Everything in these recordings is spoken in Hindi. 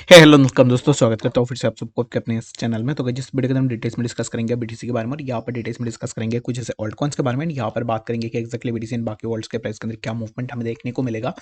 हेलो नमस्कार दोस्तों, स्वागत करता हूँ फिर से आप सबको आपके अपने इस चैनल में। तो गाइस, जिस वीडियो के अंदर हम डिटेल्स में डिस्कस करेंगे बीटीसी के बारे में, और यहाँ पर डिटेल्स में डिस्कस करेंगे कुछ ऐसे ऑल्ट कॉइन्स के बारे में। यहाँ पर बात करेंगे कि एक्जैक्टली बीटीसी एंड बाकी वर्ल्ड्स के प्राइस के अंदर क्या मूवमेंट हमें देखने को मिलेगा।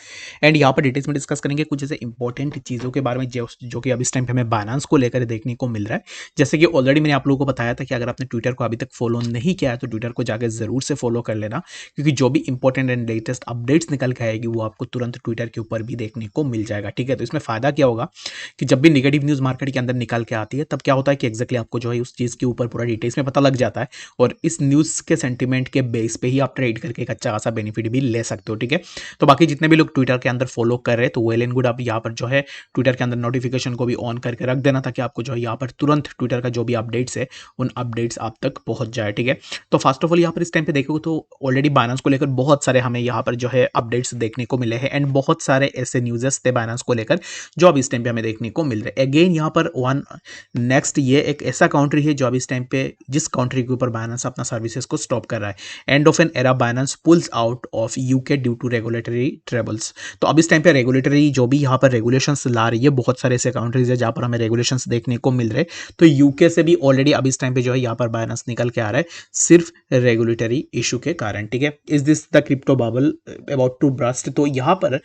एंड यहाँ पर डिटेल्स में डिस्कस करेंगे कुछ ऐसे इंपॉर्टेंट चीज़ों के बारे में जो कि अब इस टाइम पे हमें बाइनेंस को लेकर देखने को मिल रहा है। जैसे कि ऑलरेडी मैंने आप लोगों को बताया था कि अगर आपने ट्विटर को अभी तक फॉलो नहीं किया है तो ट्विटर को जाकर जरूर से फॉलो कर लेना, क्योंकि जो भी इंपॉर्टेंट एंड लेटेस्ट अपडेट्स निकल के आएगी वो आपको तुरंत ट्विटर के ऊपर भी देखने को मिल जाएगा। ठीक है, तो इसमें फायदा क्या होगा कि जब भी नेगेटिव न्यूज़ मार्केट के अंदर निकल के आती है तब क्या होता है कि एक्जैक्टली आपको जो है उस चीज़ के ऊपर पूरा डिटेल्स में पता लग जाता है, और इस न्यूज़ के सेंटीमेंट के बेस पे ही आप ट्रेड करके एक अच्छा खासा बेनिफिट भी ले सकते हो। ठीक है, तो बाकी जितने भी लोग ट्विटर के अंदर फॉलो कर रहे हैं तो वेल एंड गुड, आप यहाँ पर जो है ट्विटर के अंदर नोटिफिकेशन को भी ऑन करके रख देना ताकि आपको जो है यहाँ पर तुरंत ट्विटर का जो भी अपडेट्स है उन अपडेट्स आप तक पहुंच जाए। ठीक है, तो फर्स्ट ऑफ ऑल यहाँ पर इस टाइम पे देखोगे तो ऑलरेडी बाइनेंस को लेकर बहुत सारे हमें यहाँ पर जो है अपडेट्स देखने को मिले हैं, एंड बहुत सारे ऐसे न्यूज़ेस थे बाइनेंस को लेकर जो अब इस टाइम पे हमें देखने को मिल रहे हैं। अगेन यहाँ पर वन नेक्स्ट ये एक ऐसा कंट्री है जो अब इस टाइम पे जिस कंट्री के ऊपर बाइनेंस अपना सर्विसेज को स्टॉप कर रहा है। End of an era Binance pulls out of UK due to regulatory troubles. तो अब इस टाइम पे रेगुलेटरी जो भी यहाँ पर रेगुलेशंस ला रही है, बहुत सारे ऐसे कंट्रीज है जहाँ पर हमें रेगुलेशंस देखने को मिल रहे हैं। तो यूके से भी ऑलरेडी अब इस टाइम पे जो है यहाँ पर बाइनेंस निकल के आ रहा है सिर्फ रेगुलेटरी इशू के कारण। ठीक है, is this the crypto bubble about to burst. तो यहाँ पर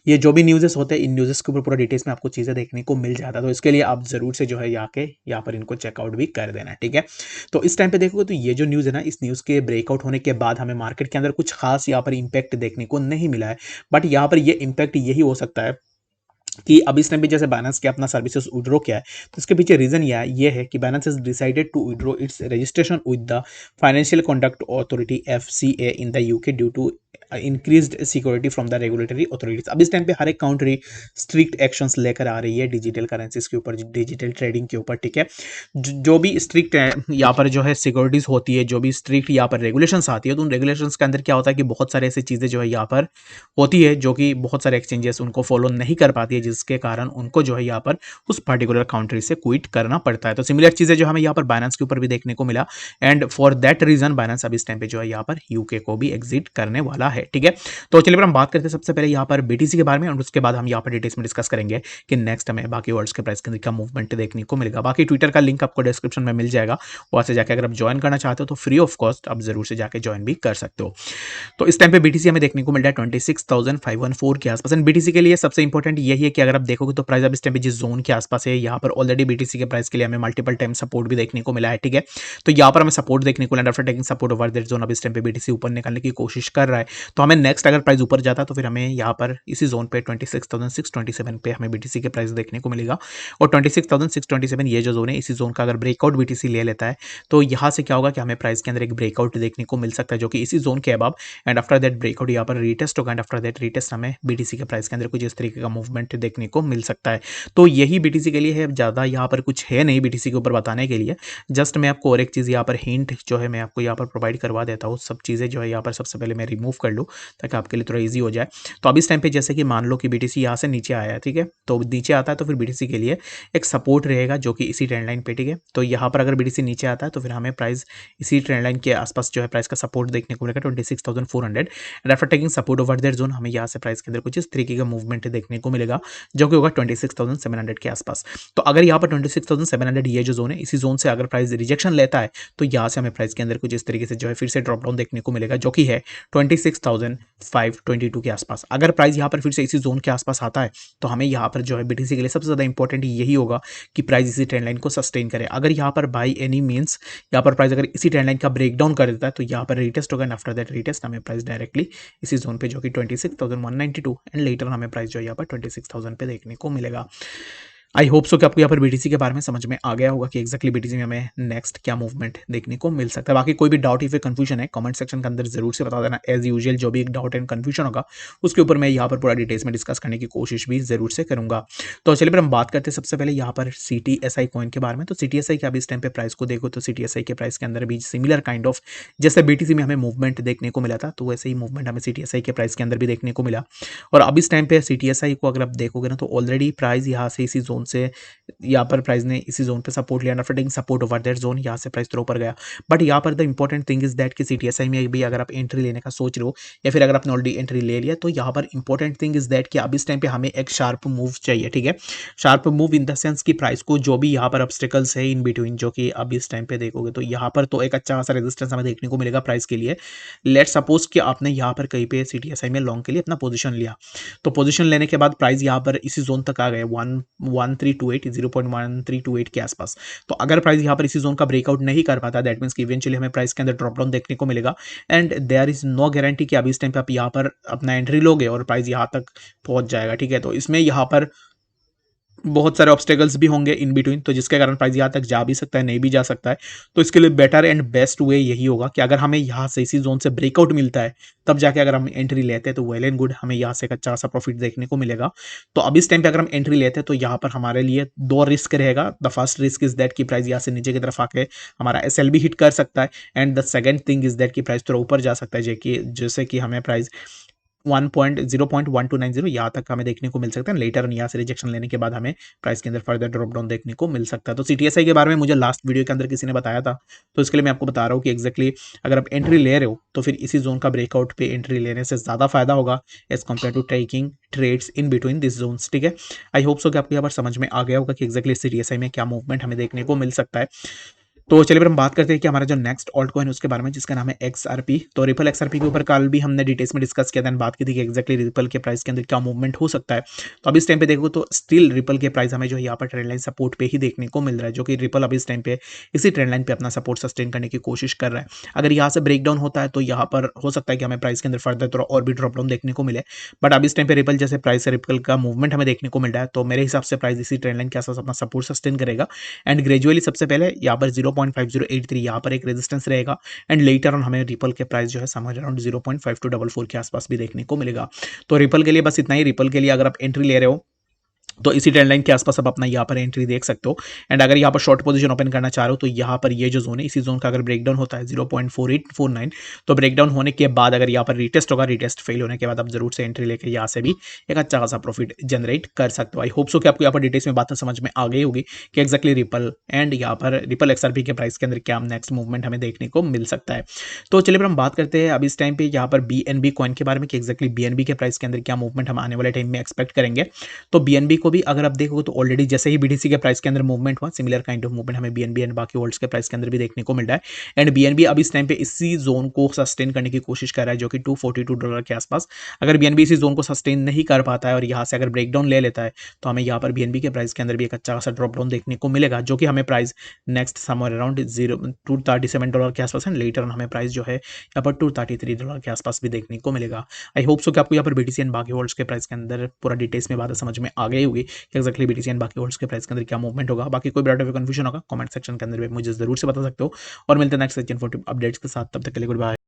ये जो भी न्यूज़ेस होते हैं इन न्यूज़ेस के ऊपर पूरा डिटेल्स में आपको चीज़ें देखने को मिल जाता है, तो इसके लिए आप जरूर से जो है यहाँ पर इनको चेकआउट भी कर देना। ठीक है, तो इस टाइम पे देखोगे तो ये जो न्यूज़ है ना, इस न्यूज़ के ब्रेकआउट होने के बाद हमें मार्केट के अंदर कुछ खास यहाँ पर इंपैक्ट देखने को नहीं मिला है, बट यहाँ पर ये इंपैक्ट यही हो सकता है कि अब इस टाइम पे जैसे बाइनेंस के अपना सर्विसेज विड्रॉ किया है, तो इसके पीछे रीजन ये है कि Binance has decided to withdraw its registration with the financial conduct authority FCA in the UK due to increased security from the regulatory authorities. अब इस टाइम पे हर एक कंट्री स्ट्रिक्ट एक्शंस लेकर आ रही है डिजिटल करेंसीज के ऊपर, डिजिटल ट्रेडिंग के ऊपर। ठीक है, जो भी स्ट्रिक्ट यहाँ पर जो है सिक्योरिटीज होती है, जो भी स्ट्रिक्ट यहाँ पर रेगुलेशंस आती है, तो उन रेगुलेशंस के अंदर क्या होता है कि बहुत सारे ऐसी चीज़ें जो है यहाँ पर होती है जो कि बहुत सारे एक्सचेंजेस उनको फॉलो नहीं कर पाती है, जिसके कारण उनको जो है यहाँ पर उस पर्टिकुलर कंट्री से क्विट करना पड़ता है। तो सिमिलर चीज़ें जो हमें यहाँ पर बाइनेंस के ऊपर भी देखने को मिला, and for that reason Binance अब इस टाइम पे जो है यहाँ पर यूके को भी एग्जिट करने वाला है। ठीक है, तो चलिए हम बात करते हैं सबसे पहले यहाँ पर बीटीसी के बारे में, और उसके बाद हम यहाँ पर डिटेल्स में डिस्कस करेंगे कि नेक्स्ट हमें बाकी वर्ल्ड्स के प्राइस के अंदर क्या मूवमेंट देखने को मिलेगा। बाकी ट्विटर का लिंक आपको डिस्क्रिप्शन में मिल जाएगा, वहां से जाकर अगर आप ज्वाइन करना चाहते हो तो फ्री ऑफ कॉस्ट आप जरूर से जाकर ज्वाइन भी कर सकते हो। तो इस टाइम पे बीटीसी हमें देखने को मिल रहा है 26,514 के आसपास। एंड बीटीसी के लिए सबसे इंपॉर्टेंट यही है कि अगर आप देखोगे तो प्राइस अब इस टाइम पे जिस जोन के आसपास है, यहाँ पर ऑलरेडी बीटीसी के प्राइस के लिए हमें मल्टीपल टाइम सपोर्ट भी देखने को मिला है। ठीक है, तो यहाँ पर हमें सपोर्ट देखने को मिला, after taking support over that zone अब इस टाइम पे बीटीसी ऊपर निकालने की कोशिश कर रहा है। तो हमें नेक्स्ट अगर प्राइस ऊपर जाता तो फिर हमें यहाँ पर इसी जोन पे 26,627 पे हमें बीटीसी के प्राइस देखने को मिलेगा। और 26,627 ये जो जोन है, इसी जोन का अगर ब्रेकआउट बीटीसी ले लेता है तो यहाँ से क्या होगा कि हमें प्राइस के अंदर एक ब्रेकआउट देखने को मिल सकता है जो कि इसी जोन के above, and after that breakout यहाँ पर रीटेस्ट होगा, एंड आफ्टर दैट रीटेस्ट हमें बीटीसी के प्राइस के अंदर कुछ इस तरीके का मूवमेंट देखने को मिल सकता है। तो यही बीटीसी के लिए है, ज़्यादा यहाँ पर कुछ है नहीं बीटीसी के ऊपर बताने के लिए। जस्ट मैं आपको और एक चीज़ यहाँ पर हिंट जो है मैं आपको यहाँ पर प्रोवाइड करवा देता हूँ, सब चीज़ें जो है यहाँ पर सबसे पहले मैं रिमूव कर लूँ ताकि आपके लिए थोड़ा ईजी हो जाए। तो अब इस टाइम पे जैसे कि मान लो कि बीटीसी यहाँ से नीचे आया है, ठीक है, तो नीचे आता है तो फिर बीटीसी के लिए एक सपोर्ट रहेगा जो कि इसी ट्रेंड लाइन पे। ठीक है, तो यहाँ पर अगर बीटीसी नीचे आता है तो फिर हमें प्राइस इसी ट्रेंड लाइन के आसपास जो है प्राइस का सपोर्ट देखने को मिलेगा 26,400, and after taking support over that zone हमें यहाँ से प्राइस के अंदर कुछ इस तरीके का मूवमेंट देखने को मिलेगा जो कि होगा 26,700 के आसपास। तो अगर यहाँ पर 26,700 ये जो जोन है, इसी जोन से अगर प्राइस रिजेक्शन लेता है तो यहाँ से हमें प्राइस के अंदर कुछ इस तरीके से जो है फिर से ड्रॉप डाउन देखने को मिलेगा जो कि है 26,522 के आसपास। अगर प्राइस यहाँ पर फिर से इसी जोन के आसपास आता है तो हमें यहाँ पर जो है बीटीसी के लिए सबसे ज़्यादा इंपॉर्टेंट यही होगा कि प्राइस इसी ट्रेंड लाइन को सस्टेन करे। अगर यहाँ पर बाई एनी मीन्स यहाँ पर प्राइस अगर इसी ट्रेंड लाइन का ब्रेकडाउन कर देता है तो यहाँ पर रीटेस्ट होगा, एंड आफ्टर दैट रीटेस्ट हमें प्राइस डायरेक्टली इसी जोन पे जो कि 26,192, एंड लेटर हमें प्राइस जो है यहाँ पर 26,000 पे देखने को मिलेगा। आई होप सो कि आपको यहाँ पर बीटीसी के बारे में समझ में आ गया होगा कि एक्जैक्टली बीटीसी में हमें नेक्स्ट क्या मूवमेंट देखने को मिल सकता है। बाकी कोई भी डाउट या फिर कंफ्यूजन है कमेंट सेक्शन के अंदर जरूर से बता देना। एज यूजुअल जो भी एक डाउट एंड कंफ्यूजन होगा उसके ऊपर मैं यहाँ पर पूरा डिटेल्स में डिस्कस करने की कोशिश भी जरूर से करूंगा। तो चलिए फिर हम बात करते हैं सबसे पहले यहाँ पर CTSI कॉइन के बारे में। तो CTSI के अभी इस टाइम पे प्राइस को देखो तो CTSI के प्राइस के अंदर भी सिमिलर काइंड ऑफ जैसे बीटीसी में हमें मूवमेंट देखने को मिला था, तो वैसे ही मूवमेंट हमें CTSI के प्राइस के अंदर भी देखने को मिला। और अब इस टाइम पे CTSI को अगर आप देखोगे ना तो ऑलरेडी प्राइस यहाँ से इसी जोन से यहाँ पर प्राइस ने इसी जोन पे सपोर्ट लिया, after taking support over that zone यहाँ से प्राइस थोड़ा ऊपर गया। बट यहाँ पर the important thing is that कि सीटीएसआई में भी अगर आप एंट्री लेने का सोच रहे हो या फिर अगर आपने ऑलरेडी एंट्री ले लिया, तो यहाँ पर इंपॉर्टेंट थिंग इज दैट कि अब इस टाइम पे हमें एक शार्प मूव चाहिए, ठीक है। Sharp move in the sense कि प्राइस को जो भी यहाँ पर ऑब्स्टेकल्स है इन बिटवीन, जो कि अब इस टाइम पे देखोगे तो यहाँ पर तो एक अच्छा खासा रेजिस्टेंस हमें देखने को मिलेगा प्राइस के लिए। लेट सपोज कि आपने यहाँ पर कहीं पे सीटीएसआई में लॉन्ग के लिए अपना पोजीशन लिया, तो पोजीशन लेने के बाद प्राइस यहाँ पर इसी जोन तक आ गए 11328 0.1328 के आसपास। तो अगर प्राइस यहाँ पर इसी जोन का ब्रेकआउट नहीं कर पाता, दैट मीन्स कि इवेंचुअली हमें प्राइस के अंदर ड्रॉप डाउन देखने को मिलेगा। And there is no guarantee कि अभी इस टाइम पे आप यहाँ पर अपना एंट्री लोगे और प्राइस यहाँ तक पहुंच जाएगा, ठीक है। तो इसमें यहाँ पर बहुत सारे ऑब्स्टेकल्स भी होंगे इन बिटवीन, तो जिसके कारण प्राइस यहाँ तक जा भी सकता है, नहीं भी जा सकता है। तो इसके लिए बेटर एंड बेस्ट वे यही होगा कि अगर हमें यहाँ से इसी जोन से ब्रेकआउट मिलता है, तब जाके अगर हम एंट्री लेते हैं तो वेल एंड गुड, हमें यहाँ से एक अच्छा सा प्रॉफिट देखने को मिलेगा। तो अब इस टाइम पे अगर हम एंट्री लेते हैं तो यहाँ पर हमारे लिए दो रिस्क रहेगा। The first risk is that कि प्राइस यहाँ से नीचे की तरफ आके हमारा एसएल भी हिट कर सकता है, and the second thing is that कि प्राइस थोड़ा ऊपर जा सकता है, जैसे कि हमें प्राइस 0.1290 यहाँ तक हमें देखने को मिल सकता है। लेटर यहाँ से रिजेक्शन लेने के बाद हमें प्राइस के अंदर फर्दर ड्रॉप डाउन देखने को मिल सकता है। तो सीटीएसआई के बारे में मुझे लास्ट वीडियो के अंदर किसी ने बताया था, तो इसके लिए मैं आपको बता रहा हूँ कि एक्जैक्टली अगर आप एंट्री ले रहे हो तो फिर इसी जोन का ब्रेकआउट पे एंट्री लेने से ज़्यादा फायदा होगा as compare to taking trades in between this zones, ठीक है। आई होप सो कि आपको यहाँ पर समझ में आ गया होगा कि एक्जैक्टली सीटीएसआई में क्या मूवमेंट हमें देखने को मिल सकता है। तो चलिए फिर हम बात करते हैं कि हमारा जो नेक्स्ट ऑल्ट कॉइन है उसके बारे में, जिसका नाम है एक्सआरपी। तो रिपल एक्सआरपी के ऊपर कल भी हमने डिटेल्स में डिस्कस किया था, बात की थी कि एक्जैक्टली रिपल के प्राइस के अंदर क्या मूवमेंट हो सकता है। तो अब इस टाइम पे देखो तो स्टिल रिपल के प्राइस हमें जो है यहाँ पर ट्रेंड लाइन सपोर्ट पे ही देखने को मिल रहा है, जो कि रिपल अब इस टाइम पे इसी ट्रेंड लाइन पे अपना सपोर्ट सस्टेन करने की कोशिश कर रहा है। अगर यहाँ से ब्रेक डाउन होता है तो यहाँ पर हो सकता है कि हमें प्राइस के अंदर फर्दर थोड़ा और भी ड्रॉप डाउन देखने को मिले। बट अब इस टाइम पे रिपल जैसे प्राइस है, रिपल का मूवमेंट हमें देखने को मिल रहा है, तो मेरे हिसाब से प्राइस इसी ट्रेंड लाइन के आसपास अपना सपोर्ट सस्टेन करेगा। एंड ग्रेजुअली सबसे पहले यहाँ पर 0.5083 यहाँ पर एक रेजिस्टेंस रहेगा, एंड लेटर ऑन हमें रिपल के प्राइस जो है समझ अराउंड 0.5244 के आसपास भी देखने को मिलेगा। तो रिपल के लिए बस इतना ही। रिपल के लिए अगर आप एंट्री ले रहे हो तो इसी ट्रेंड लाइन के आसपास आप अपना यहाँ पर एंट्री देख सकते हो। एंड अगर यहाँ पर शॉर्ट पोजीशन ओपन करना चाह रहे हो तो यहाँ पर ये जो जोन है, इसी जोन का अगर ब्रेकडाउन होता है 0.4849, तो ब्रेकडाउन होने के बाद अगर यहाँ पर रिटेस्ट होगा, रिटेस्ट फेल होने के बाद आप जरूर से एंट्री लेके यहाँ से भी एक अच्छा खासा प्रॉफिट जनरेट कर सकते हो। आई होप सो कि आपको यहाँ पर डिटेल्स में बातें समझ में आ गई होगी कि एक्जैक्टली रिपल एंड यहाँ पर रिपल एक्सआरपी के प्राइस के अंदर क्या नेक्स्ट मूवमेंट हमें देखने को मिल सकता है। तो चलिए फिर हम बात करते हैं अब इस टाइम पे यहाँ पर बीएनबी कॉइन के बारे में कि एक्जैक्टली बीएनबी के प्राइस के अंदर क्या मूवमेंट हम आने वाले टाइम में एक्सपेक्ट करेंगे। तो बीएनबी को भी अगर आप देखोगे तो ऑलरेडी जैसे ही बीडीसी के प्राइस के अंदर मूवमेंट हुआ, सिमिलर काइंड ऑफ मूवमेंट हमें बीएनबी एंड बाकी होल्ड्स के प्राइस के अंदर भी देखने को मिल रहा है। एंड बीएनबी अब इस टाइम पे इसी जोन को सस्टेन करने की कोशिश कर रहा है, जो कि $242 के आसपास। अगर बीएनबी इसी जोन को सस्टेन नहीं कर पाता है और यहाँ से अगर ब्रेकडाउन ले लेता है, तो हमें यहाँ पर बीएनबी के प्राइस के अंदर भी एक अच्छा खासा ड्रॉप डाउन देखने को मिलेगा, जो कि हमें प्राइस नेक्स्ट समर अराउंड $237 के आसपास, एंड लेटर ऑन हमें प्राइस जो है यहाँ पर $233 के आसपास भी देखने को मिलेगा। आई होप सो कि आपको यहाँ पर बीटीसी एंड बाकी होल्ड्स के प्राइस के अंदर पूरा डिटेल्स में बात समझ में आ गई होगी कि एक्जैक्टली बीटीसी एंड बाकी होल्ड्स के प्राइस के अंदर क्या मूवमेंट होगा। बाकी कोई बड़ा कंफ्यूजन होगा कमेंट सेक्शन के अंदर भी मुझे जरूर से बता सकते हो, और मिलते हैं नेक्स्ट सेक्शन फॉर अपडेट्स के साथ। तब तक के लिए गुड बाय।